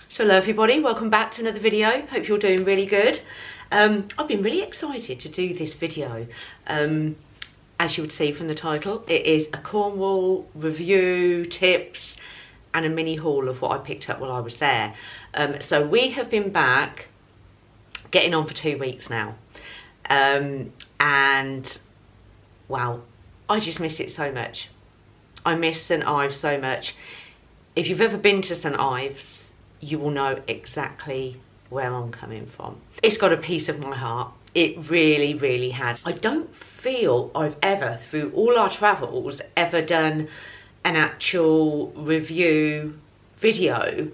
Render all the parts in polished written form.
So hello everybody, welcome back to another video. Hope you're doing really good. I've been really excited to do this video. As you would see from the title, it is a Cornwall review, tips and a mini haul of what I picked up while I was there. So we have been back getting on for 2 weeks now. And wow, I just miss it so much. I miss St Ives so much. If you've ever been to St Ives, you will know exactly where I'm coming from. It's got a piece of my heart. It really, really has. I don't feel I've ever, through all our travels, ever done an actual review video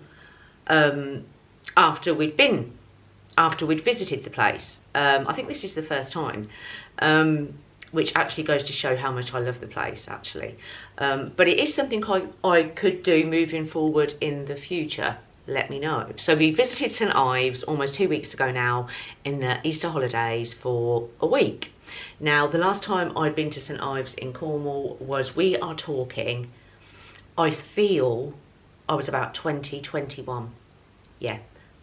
after we'd visited the place. I think this is the first time, which actually goes to show how much I love the place, actually. But it is something I could do moving forward in the future. Let me know. So we visited St Ives almost 2 weeks ago now in the Easter holidays for a week. Now, the last time I'd been to St Ives in Cornwall was, we are talking, I feel I was about 20, 21. Yeah,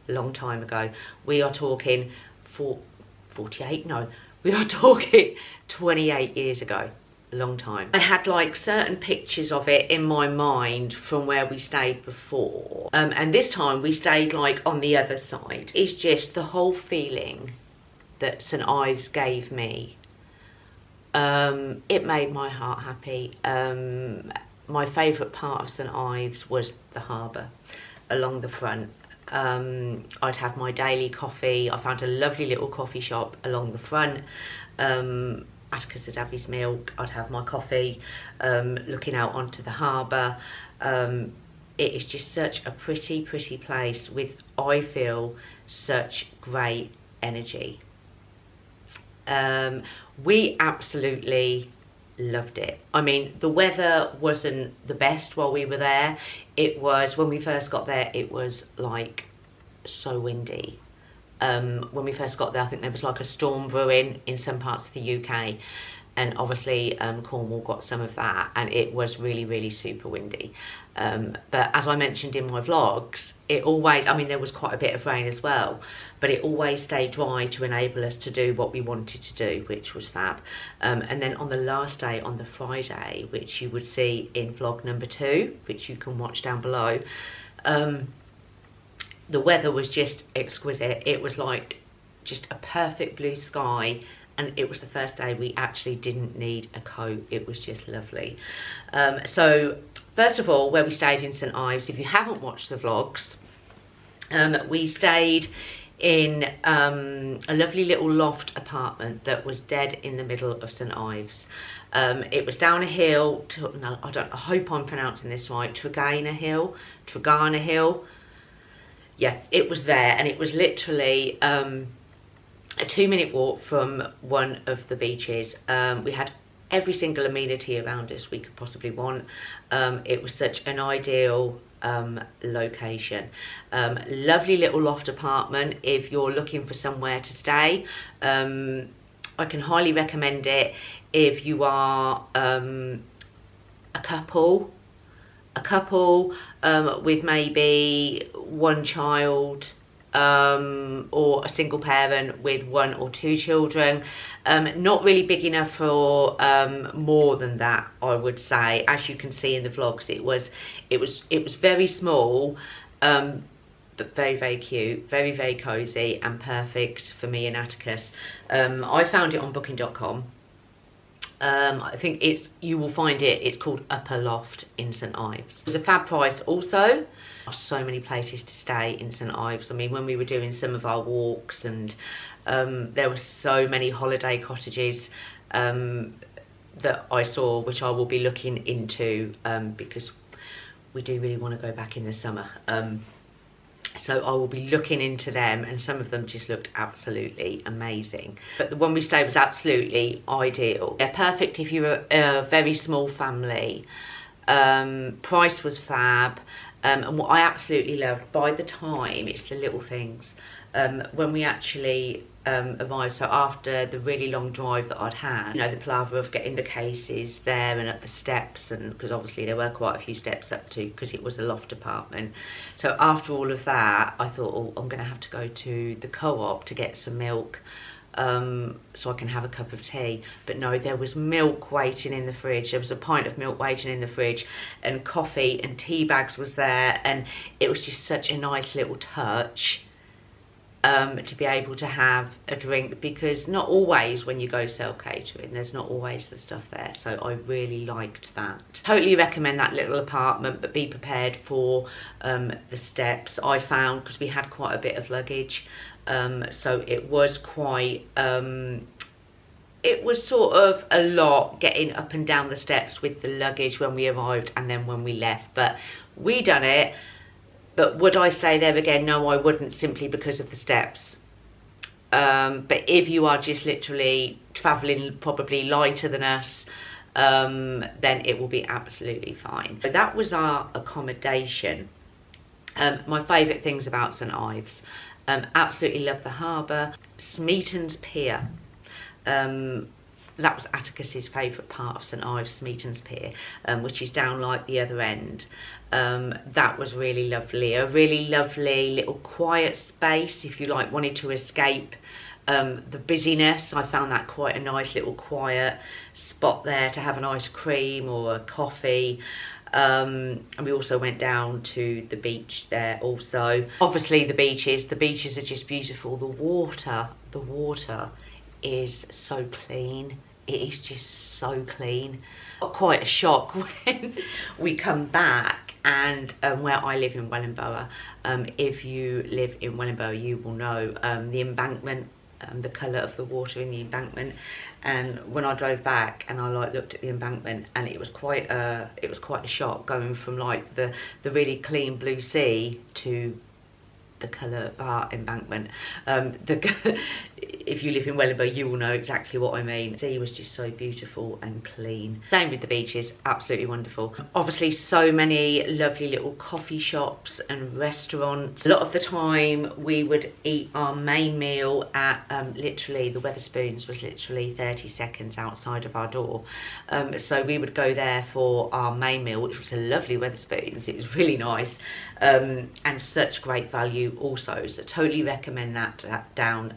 a long time ago. We are talking 48, no, we are talking 28 years ago. A long time. I had like certain pictures of it in my mind from where we stayed before, and this time we stayed like on the other side. It's just the whole feeling that St Ives gave me. It made my heart happy. My favourite part of St Ives was the harbour along the front. I'd have my daily coffee. I found a lovely little coffee shop along the front. Atticus had his milk. I'd have my coffee, looking out onto the harbour. It is just such a pretty place with, I feel, such great energy. We absolutely loved it. I mean, the weather wasn't the best while we were there. It was, when we first got there, it was like so windy. When we first got there, I think there was like a storm brewing in some parts of the UK, and obviously Cornwall got some of that, and it was really super windy. But as I mentioned in my vlogs, it always, I mean, there was quite a bit of rain as well, but it always stayed dry to enable us to do what we wanted to do, which was fab. And then on the last day, on the Friday, which you would see in vlog number 2, which you can watch down below, the weather was just exquisite. It was like just a perfect blue sky, and it was the first day we actually didn't need a coat. It was just lovely. So first of all, where we stayed in St Ives, if you haven't watched the vlogs, we stayed in a lovely little loft apartment that was dead in the middle of St Ives. It was down a hill, no, I hope I'm pronouncing this right, Tregarna Hill. Yeah, it was there, and it was literally a 2-minute walk from one of the beaches. We had every single amenity around us we could possibly want. It was such an ideal location. Lovely little loft apartment if you're looking for somewhere to stay. I can highly recommend it if you are a couple with maybe one child, or a single parent with 1 or 2 children. Not really big enough for more than that, I would say. As you can see in the vlogs, it was very small, but very cute, very cozy, and perfect for me and Atticus. I found it on booking.com. I think you will find it's called Upper Loft in St Ives. It was a fab price also. So many places to stay in St Ives. I mean, when we were doing some of our walks, and there were so many holiday cottages that I saw, which I will be looking into, because we do really want to go back in the summer. So I will be looking into them, and some of them just looked absolutely amazing. But the one we stayed was absolutely ideal. They're perfect if you're a very small family. Price was fab. And what I absolutely loved, by the time, it's the little things. when we actually arrived, so after the really long drive that I'd had, you know, the palaver of getting the cases there and up the steps, and because obviously there were quite a few steps up to, because it was a loft apartment. So after all of that, I thought, oh, I'm going to have to go to the Co-op to get some milk, so I can have a cup of tea. But no, there was milk waiting in the fridge. There was a pint of milk waiting in the fridge, and coffee and tea bags was there, and it was just such a nice little touch to be able to have a drink, because not always when you go self-catering, there's not always the stuff there. So I really liked that. Totally recommend that little apartment, but be prepared for the steps. I found, because we had quite a bit of luggage, so it was quite it was sort of a lot getting up and down the steps with the luggage when we arrived and then when we left, but we done it. But would I stay there again? No, I wouldn't, simply because of the steps. But if you are just literally travelling probably lighter than us, then it will be absolutely fine. So that was our accommodation. My favourite things about St Ives. Absolutely love the harbour. Smeaton's Pier. That was Atticus's favourite part of St Ives, Smeaton's Pier, which is down like the other end. That was really lovely. A really lovely little quiet space if you like wanted to escape the busyness. I found that quite a nice little quiet spot there to have an ice cream or a coffee. And we also went down to the beach there also. Obviously the beaches are just beautiful. The water is so clean. It is just so clean. Got quite a shock when we come back, and where I live in Wellingborough, if you live in Wellingborough you will know the embankment, the colour of the water in the embankment. And when I drove back and I like looked at the embankment, and it was quite a shock going from like the really clean blue sea to the colour of our embankment. If you live in Wellingborough you will know exactly what I mean. The sea was just so beautiful and clean. Same with the beaches, absolutely wonderful. Obviously so many lovely little coffee shops and restaurants. A lot of the time we would eat our main meal at literally the Wetherspoons was literally 30 seconds outside of our door. So we would go there for our main meal, which was a lovely Wetherspoons. It was really nice, and such great value also. So totally recommend that down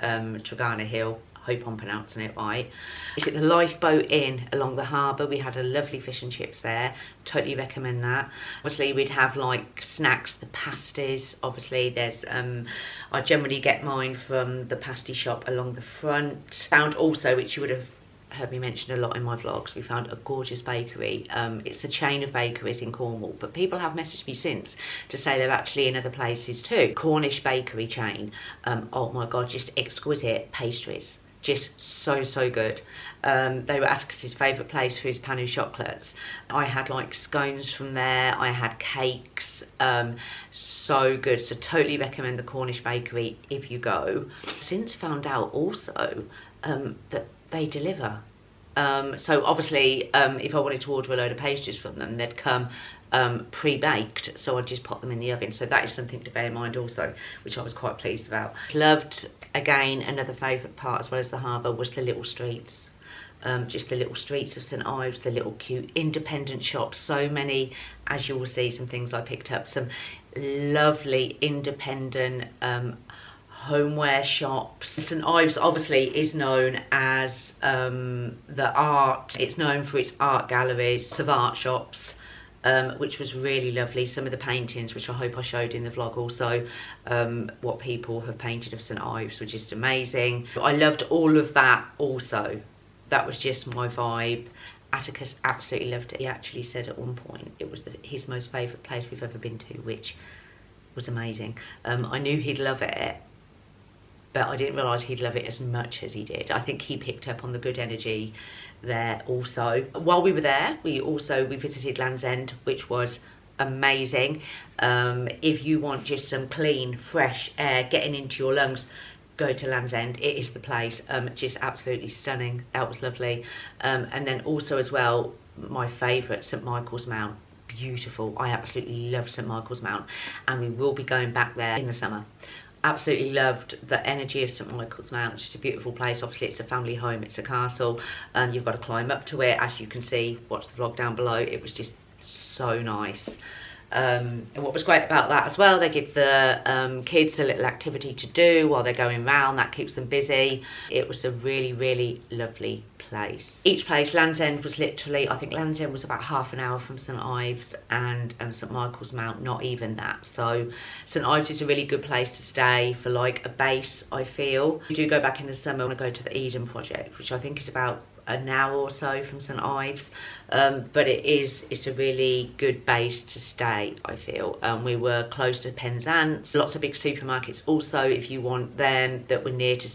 Tregarna Hill. I hope I'm pronouncing it right. Is it the Lifeboat Inn along the harbour? We had a lovely fish and chips there. Totally recommend that. Obviously we'd have like snacks, the pasties. Obviously there's I generally get mine from the pasty shop along the front. Found also, which you would have heard me mention a lot in my vlogs, we found a gorgeous bakery. It's a chain of bakeries in Cornwall, but people have messaged me since to say they're actually in other places too. Cornish bakery chain. Oh my god, just exquisite pastries, just so good. They were Atticus's favourite place for his panu chocolates. I had like scones from there, I had cakes, so good. So totally recommend the Cornish bakery if you go. Since found out also that they deliver. So obviously if I wanted to order a load of pastries from them, they'd come pre-baked, so I'd just pop them in the oven. So that is something to bear in mind also, which I was quite pleased about. Loved, again, another favourite part as well as the harbour was the little streets. Just the little streets of St Ives, the little cute independent shops. So many, as you will see, some things I picked up, some lovely independent homeware shops. St Ives obviously is known as the art. It's known for its art galleries, of art shops, which was really lovely. Some of the paintings, which I hope I showed in the vlog also, what people have painted of St Ives, were just amazing. I loved all of that also. That was just my vibe. Atticus absolutely loved it. He actually said at one point it was his most favourite place we've ever been to, which was amazing. I knew he'd love it, but I didn't realise he'd love it as much as he did. I think he picked up on the good energy there also. While we were there, we visited Land's End, which was amazing. If you want just some clean, fresh air getting into your lungs, go to Land's End. It is the place. Just absolutely stunning. That was lovely. And then also as well, my favourite, St Michael's Mount. Beautiful. I absolutely love St Michael's Mount, and we will be going back there in the summer. Absolutely loved the energy of St Michael's Mount. It's just a beautiful place. Obviously it's a family home, it's a castle, and you've got to climb up to it. As you can see, watch the vlog down below, it was just so nice. And what was great about that as well, they give the kids a little activity to do while they're going round. That keeps them busy. It was a really, really lovely place. Each place, Land's End was literally, I think Land's End was about half an hour from St Ives, and St Michael's Mount not even that. So St Ives is a really good place to stay for like a base, I feel. You do go back in the summer and go to the Eden project, which I think is about an hour or so from St Ives, but it's a really good base to stay, I feel. We were close to Penzance, lots of big supermarkets also if you want them that were near to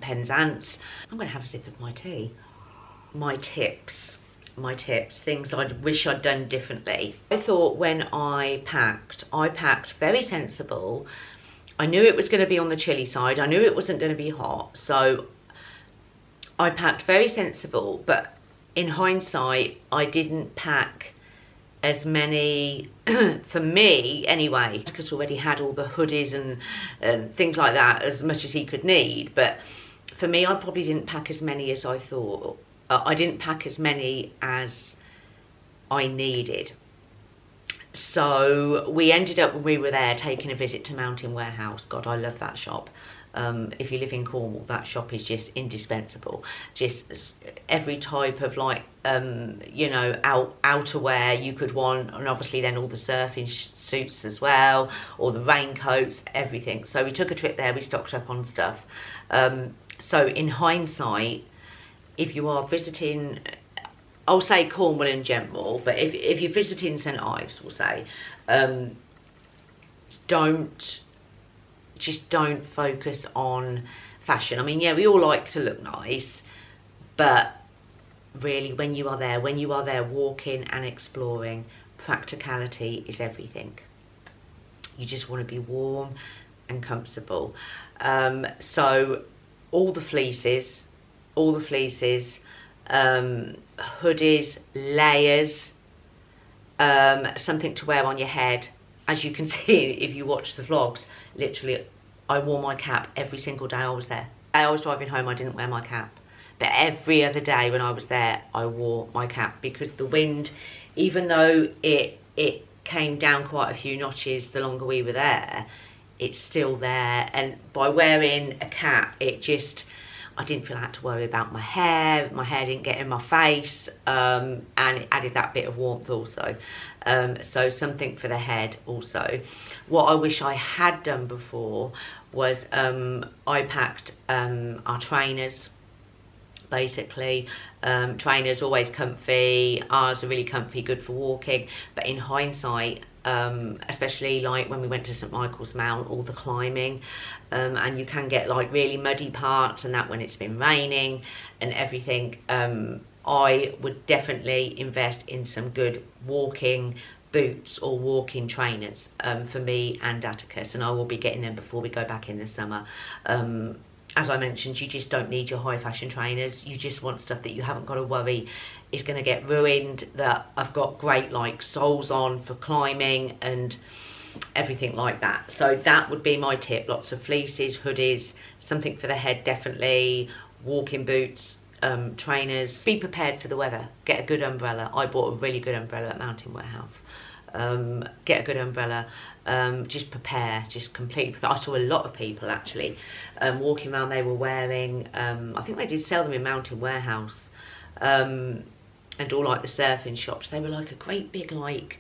Penzance. I'm gonna have a sip of my tea. My tips, things I wish I'd done differently. I thought when I packed very sensible. I knew it was going to be on the chilly side. I knew it wasn't going to be hot, so I packed very sensible, but in hindsight, I didn't pack as many, for me anyway, because already had all the hoodies and things like that, as much as he could need. But for me, I probably didn't pack as many as I thought. I didn't pack as many as I needed. So we ended up, when we were there, taking a visit to Mountain Warehouse. God, I love that shop. If you live in Cornwall, that shop is just indispensable. Just every type of like, you know, outerwear you could want, and obviously then all the surfing suits as well, or the raincoats, everything. So we took a trip there, we stocked up on stuff. So in hindsight, if you are visiting, I'll say Cornwall in general, but if you're visiting St Ives, we'll say, just don't focus on fashion. I mean, yeah, we all like to look nice, but really when you are there walking and exploring, practicality is everything. You just want to be warm and comfortable. So all the fleeces, hoodies, layers, something to wear on your head. As you can see if you watch the vlogs, literally I wore my cap every single day I was there. I was driving home, I didn't wear my cap, but every other day when I was there I wore my cap, because the wind, even though it came down quite a few notches the longer we were there, it's still there. And by wearing a cap, I didn't feel I had to worry about my hair didn't get in my face, and it added that bit of warmth also. So something for the head also. What I wish I had done before was I packed our trainers, basically. Trainers, always comfy. Ours are really comfy, good for walking, but in hindsight, especially like when we went to St Michael's Mount, all the climbing, and you can get like really muddy parts and that when it's been raining and everything. I would definitely invest in some good walking boots or walking trainers for me and Atticus, and I will be getting them before we go back in the summer. As I mentioned, you just don't need your high fashion trainers. You just want stuff that you haven't got to worry is going to get ruined, that I've got great like soles on for climbing and everything like that. So that would be my tip. Lots of fleeces, hoodies, something for the head definitely, walking boots, trainers. Be prepared for the weather. Get a good umbrella. I bought a really good umbrella at Mountain Warehouse. Get a good umbrella. Just prepare, just completely prepare. I saw a lot of people actually walking around. They were wearing, I think they did sell them in Mountain Warehouse, and all like the surfing shops. They were like a great big like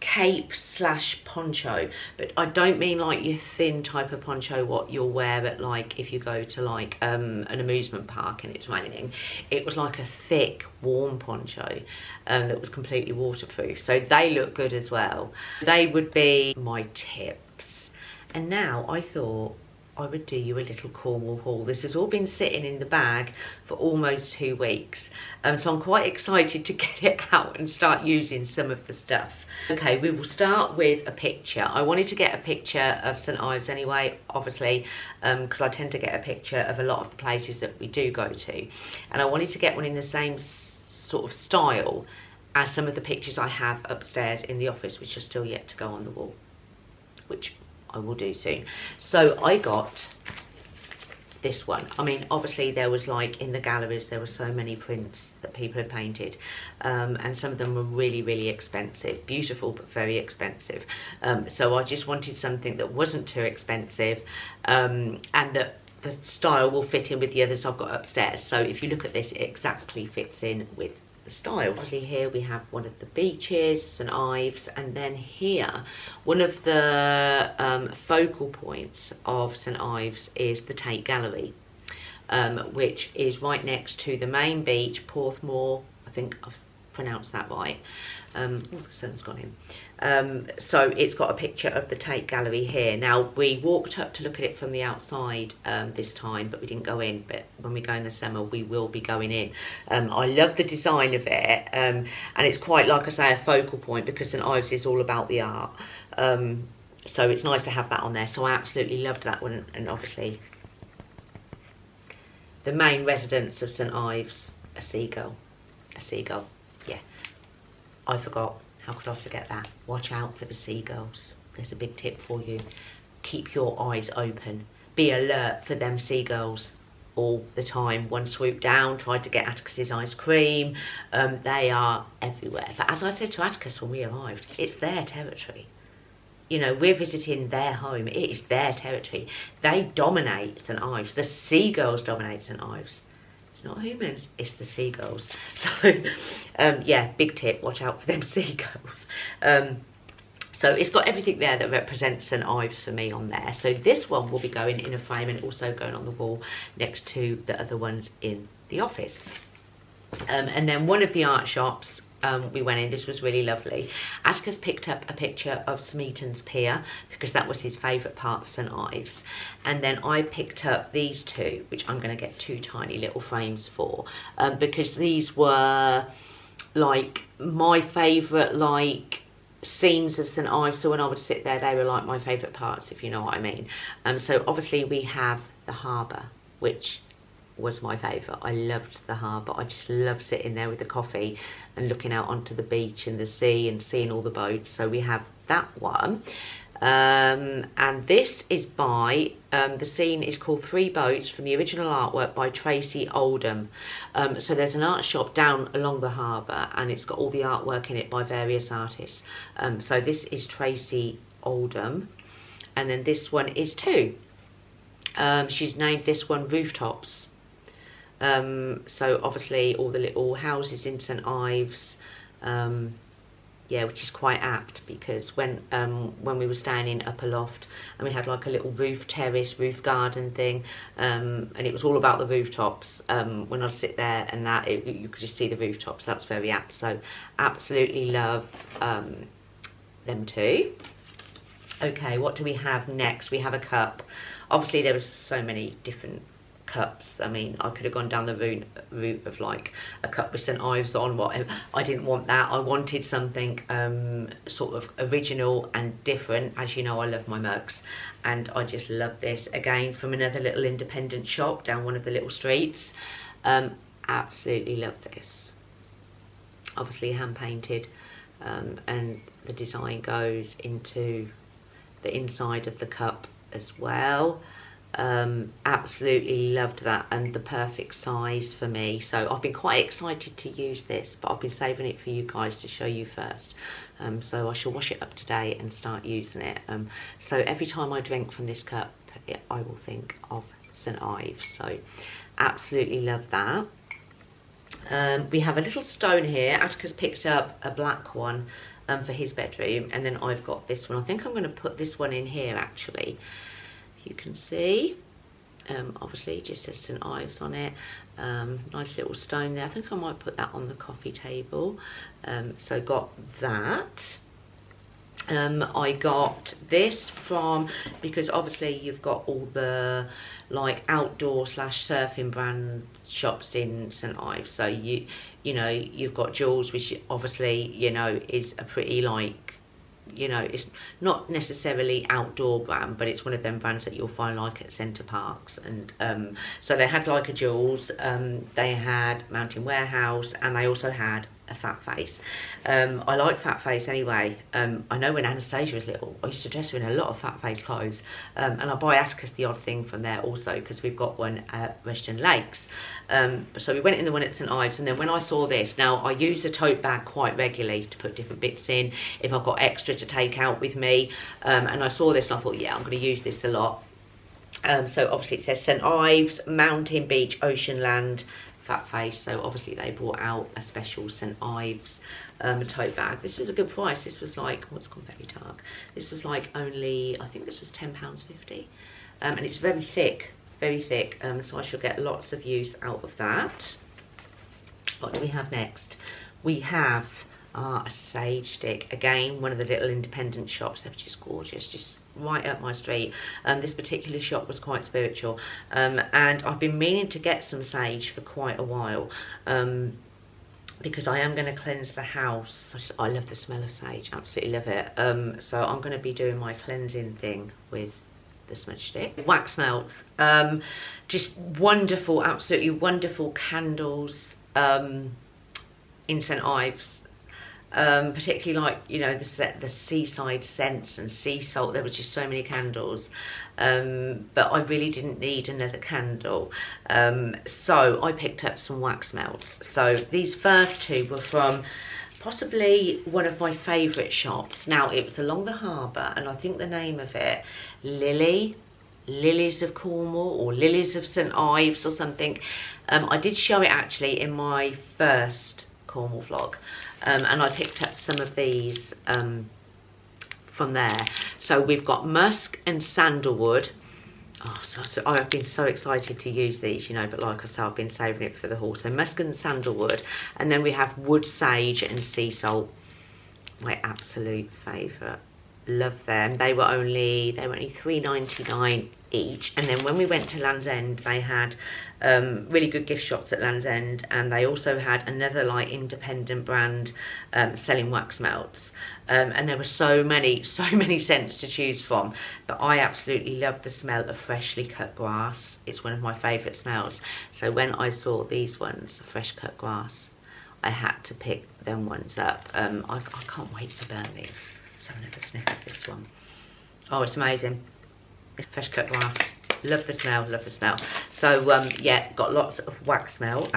cape slash poncho, but I don't mean like your thin type of poncho what you'll wear at like if you go to like an amusement park and it's raining. It was like a thick warm poncho that was completely waterproof, so they look good as well. They would be my tips. And now I thought I would do you a little Cornwall haul. This has all been sitting in the bag for almost 2 weeks, so I'm quite excited to get it out and start using some of the stuff. Okay, we will start with a picture. I wanted to get a picture of St Ives anyway, obviously, because I tend to get a picture of a lot of the places that we do go to, and I wanted to get one in the same sort of style as some of the pictures I have upstairs in the office, which are still yet to go on the wall, which I will do soon. So I got this one. I mean, obviously there was like in the galleries there were so many prints that people had painted, and some of them were really, really expensive. Beautiful, but very expensive. So I just wanted something that wasn't too expensive, and that the style will fit in with the others I've got upstairs. So if you look at this, it exactly fits in with the style. Obviously here we have one of the beaches, St Ives, and then here one of the focal points of St Ives is the Tate Gallery, which is right next to the main beach, Porthmore. I think I've pronounced that right. Oh, the sun's gone in. So it's got a picture of the Tate Gallery here. Now we walked up to look at it from the outside this time, but we didn't go in. But when we go in the summer, we will be going in. I love the design of it, and it's quite, like I say, a focal point, because St Ives is all about the art. So it's nice to have that on there. So I absolutely loved that one, and obviously the main residence of St Ives, a seagull. A seagull, yeah. I forgot. How could I forget that? Watch out for the seagulls. There's a big tip for you. Keep your eyes open. Be alert for them seagulls all the time. One swooped down, tried to get Atticus's ice cream. They are everywhere. But as I said to Atticus when we arrived, it's their territory. You know, we're visiting their home. It is their territory. They dominate St Ives. The seagulls dominate St Ives. Not humans, it's the seagulls. So yeah, big tip, watch out for them seagulls. So it's got everything there that represents St Ives for me on there. So this one will be going in a frame and also going on the wall next to the other ones in the office. And then one of the art shops we went in, this was really lovely. Atticus picked up a picture of Smeaton's Pier because that was his favourite part of St Ives, and then I picked up these two, which I'm going to get 2 tiny little frames for, because these were like my favourite like scenes of St Ives. So when I would sit there, they were like my favourite parts, if you know what I mean. So obviously we have the harbour, which was my favourite. I loved the harbour. I just loved sitting there with the coffee and looking out onto the beach and the sea and seeing all the boats. So we have that one. And this is by, the scene is called 3 Boats, from the original artwork by Tracy Oldham. So there's an art shop down along the harbour, and it's got all the artwork in it by various artists. So this is Tracy Oldham, and then this one is 2. She's named this one Rooftops. So obviously all the little houses in St Ives, yeah, which is quite apt, because when we were staying in Upper Loft and we had like a little roof terrace, roof garden thing, and it was all about the rooftops. When I'd sit there and that, you could just see the rooftops. That's very apt. So absolutely love them too. Okay, what do we have next? We have a cup. Obviously there was so many different cups. I mean, I could have gone down the route of like a cup with St Ives on, whatever. I didn't want that. I wanted something sort of original and different. As you know, I love my mugs, and I just love this, again from another little independent shop down one of the little streets. Absolutely love this. Obviously hand painted, and the design goes into the inside of the cup as well. Absolutely loved that, and the perfect size for me. So I've been quite excited to use this, but I've been saving it for you guys to show you first. So I shall wash it up today and start using it. So every time I drink from this cup, I will think of St Ives. So absolutely love that. We have a little stone here. Atticus picked up a black one for his bedroom, and then I've got this one. I think I'm going to put this one in here actually. You can see, obviously it just says St Ives on it. Nice little stone there. I think I might put that on the coffee table. So got that. I got this from, because obviously you've got all the like outdoor / surfing brand shops in St Ives. So you know, you've got Jules, which obviously, you know, is a pretty like, you know, it's not necessarily outdoor brand, but it's one of them brands that you'll find like at Centre Parks. And so they had like a Jules, they had Mountain Warehouse, and they also had a a fat face. I like fat face anyway. I know when Anastasia was little, I used to dress her in a lot of fat face clothes, and I buy Atticus the odd thing from there also, because we've got one at Western Lakes. So we went in the one at St Ives, and then when I saw this, now I use a tote bag quite regularly to put different bits in if I've got extra to take out with me, and I saw this and I thought, yeah, I'm going to use this a lot. So obviously it says St Ives, Mountain Beach, Oceanland, fat face. So obviously they brought out a special St Ives tote bag. This was a good price. This was like, what's called very dark. This was like only, I think this was £10.50, and it's very thick, so I shall get lots of use out of that. What do we have next? We have a sage stick, again one of the little independent shops. They're just gorgeous, just right up my street. This particular shop was quite spiritual, and I've been meaning to get some sage for quite a while, because I am going to cleanse the house. I love the smell of sage, absolutely love it. So I'm going to be doing my cleansing thing with the smudge stick. Wax melts, just wonderful, absolutely wonderful candles in St Ives. Particularly like, you know, the seaside scents and sea salt. There was just so many candles, but I really didn't need another candle, so I picked up some wax melts. So these first two were from possibly one of my favourite shops. Now it was along the harbour, and I think the name of it, Lilies of Cornwall, or Lilies of St Ives or something. I did show it actually in my first Cornwall vlog, and I picked up some of these from there. So we've got musk and sandalwood. Oh, so I've been so excited to use these, you know, but like I said, I've been saving it for the haul. So musk and sandalwood, and then we have wood sage and sea salt, my absolute favourite. Love them. They were only £3.99 each. And then when we went to Land's End, they had really good gift shops at Land's End, and they also had another like independent brand selling wax melts, and there were so many scents to choose from, but I absolutely love the smell of freshly cut grass. It's one of my favourite smells. So when I saw these ones, fresh cut grass, I had to pick them ones up. I can't wait to burn these. So another sniff of this one. Oh, it's amazing. It's fresh cut grass. Love the smell, love the smell. So yeah, got lots of wax smell.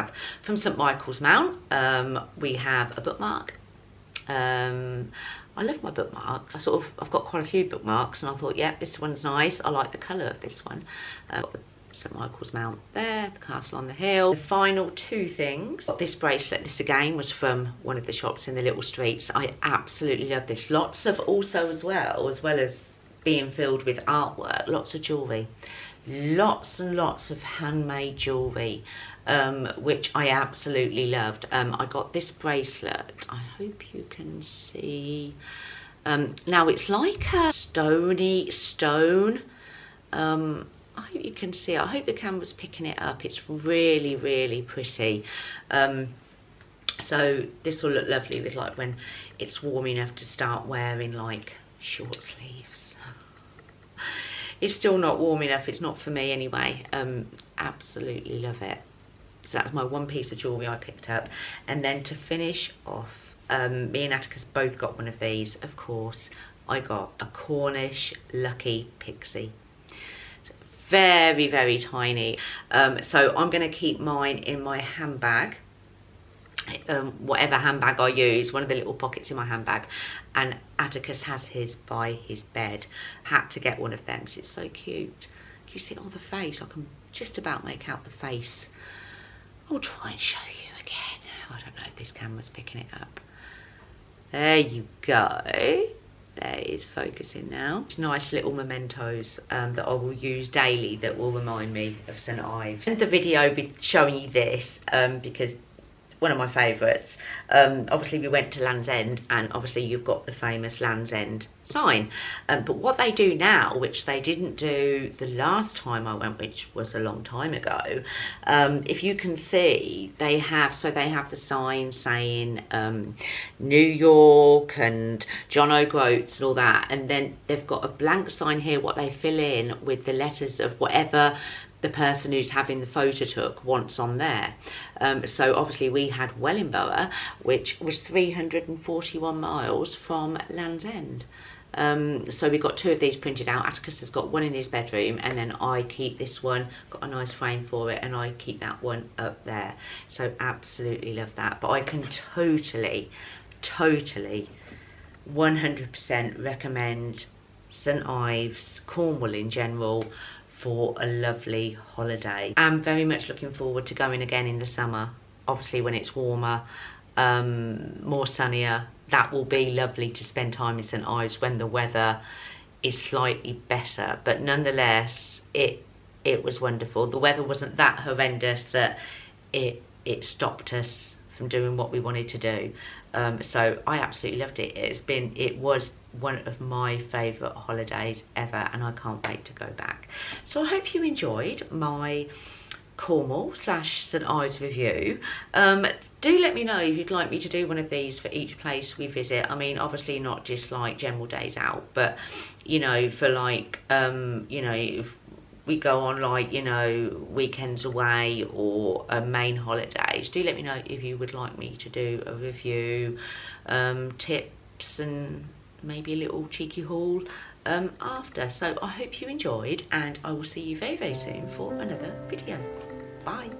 From St Michael's Mount, we have a bookmark. I love my bookmarks. I've got quite a few bookmarks, and I thought, yeah, this one's nice. I like the colour of this one. St Michael's Mount there, the castle on the hill. The final two things. This bracelet, this again was from one of the shops in the little streets. I absolutely love this. Lots of also as well as being filled with artwork, lots of jewellery. Lots and lots of handmade jewellery, which I absolutely loved. I got this bracelet. I hope you can see. Now it's like a stony stone. I hope you can see it. I hope the camera's picking it up. It's really, really pretty. So this will look lovely with like when it's warm enough to start wearing like short sleeves. It's still not warm enough. It's not for me anyway. Absolutely love it. So that's my one piece of jewellery I picked up. And then to finish off, me and Atticus both got one of these, of course. I got a Cornish Lucky Pixie. Very, very tiny. So I'm going to keep mine in my handbag, whatever handbag I use, one of the little pockets in my handbag, and Atticus has his by his bed. Had to get one of them because it's so cute. Can you see it on the face? I can just about make out the face. I'll try and show you again. I don't know if this camera's picking it up. There you go. There it is focusing now. It's nice little mementos that I will use daily that will remind me of St Ives. And the video be showing you this because one of my favourites. Obviously we went to Land's End, and obviously you've got the famous Land's End sign. But what they do now, which they didn't do the last time I went, which was a long time ago, if you can see, they have the sign saying New York and John O'Groats and all that, and then they've got a blank sign here what they fill in with the letters of whatever the person who's having the photo took wants on there. So obviously we had Wellingborough, which was 341 miles from Land's End. So we got 2 of these printed out. Atticus has got one in his bedroom, and then I keep this one, got a nice frame for it, and I keep that one up there. So absolutely love that. But I can totally 100% recommend St Ives, Cornwall in general, for a lovely holiday. I'm very much looking forward to going again in the summer, obviously when it's warmer, more sunnier. That will be lovely to spend time in St Ives when the weather is slightly better, but nonetheless it was wonderful. The weather wasn't that horrendous that it stopped us from doing what we wanted to do. So I absolutely loved it. It was one of my favourite holidays ever, and I can't wait to go back. So I hope you enjoyed my Cornwall / St Ives review. Do let me know if you'd like me to do one of these for each place we visit. I mean, obviously not just like general days out, but you know, for like you know, if we go on like, you know, weekends away or main holidays, do let me know if you would like me to do a review, tips, and maybe a little cheeky haul after. So I hope you enjoyed, and I will see you very soon for another video. Bye.